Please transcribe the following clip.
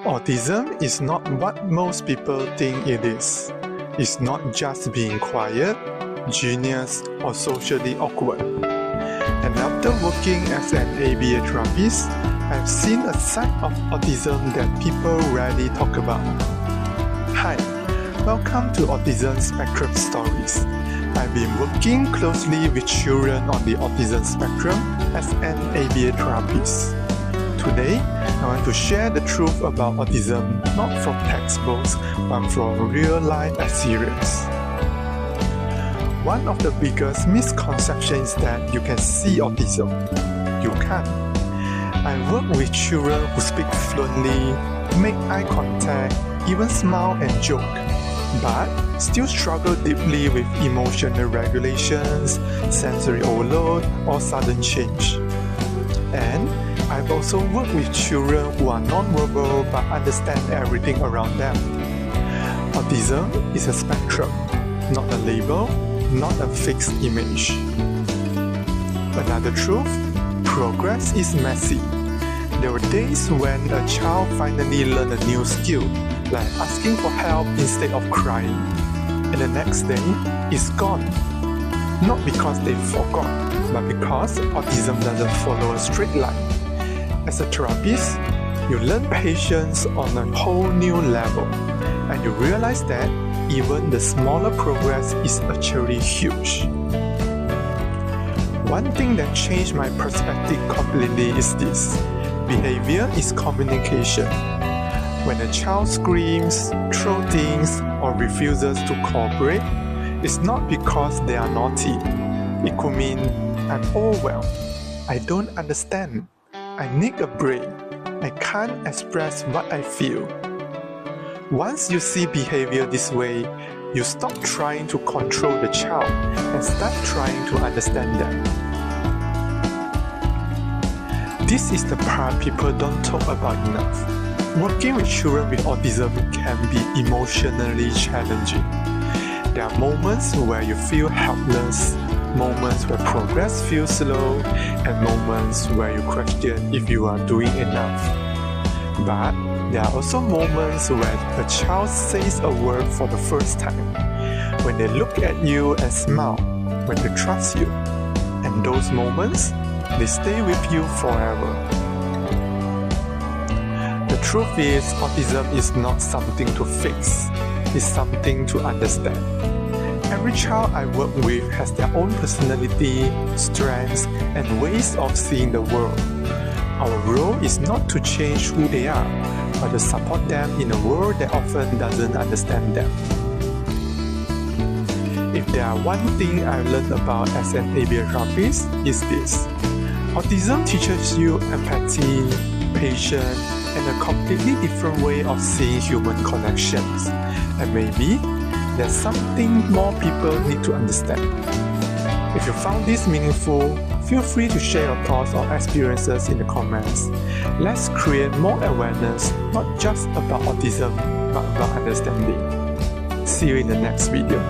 Autism is not what most people think it is. It's not just being quiet, genius, or socially awkward. And after working as an ABA therapist, I've seen a side of autism that people rarely talk about. Hi, welcome to Autism Spectrum Stories. I've been working closely with children on the autism spectrum as an ABA therapist. Today, I want to share the truth about autism, not from textbooks, but from real-life experience. One of the biggest misconceptions is that you can see autism. You can't. I work with children who speak fluently, make eye contact, even smile and joke, but still struggle deeply with emotional regulations, sensory overload, or sudden change. And I've also worked with children who are non-verbal but understand everything around them. Autism is a spectrum, not a label, not a fixed image. Another truth, progress is messy. There were days when a child finally learned a new skill, like asking for help instead of crying. And the next day, it's gone. Not because they forgot, but because autism doesn't follow a straight line. As a therapist, you learn patience on a whole new level, and you realize that even the smaller progress is actually huge. One thing that changed my perspective completely is this: behavior is communication. When a child screams, throws things, or refuses to cooperate, it's not because they are naughty. It could mean, I'm overwhelmed, I don't understand, I need a break, I can't express what I feel. Once you see behavior this way, you stop trying to control the child and start trying to understand them. This is the part people don't talk about enough. Working with children with autism can be emotionally challenging. There are moments where you feel helpless, moments where progress feels slow, and moments where you question if you are doing enough. But there are also moments when a child says a word for the first time, when they look at you and smile, when they trust you. And those moments, they stay with you forever. The truth is, autism is not something to fix, it's something to understand. Every child I work with has their own personality, strengths, and ways of seeing the world. Our role is not to change who they are, but to support them in a world that often doesn't understand them. If there are one thing I've learned about as an ABA therapist, is this: autism teaches you empathy, patience, and a completely different way of seeing human connections. And maybe there's something more people need to understand. If you found this meaningful, feel free to share your thoughts or experiences in the comments. Let's create more awareness, not just about autism, but about understanding. See you in the next video.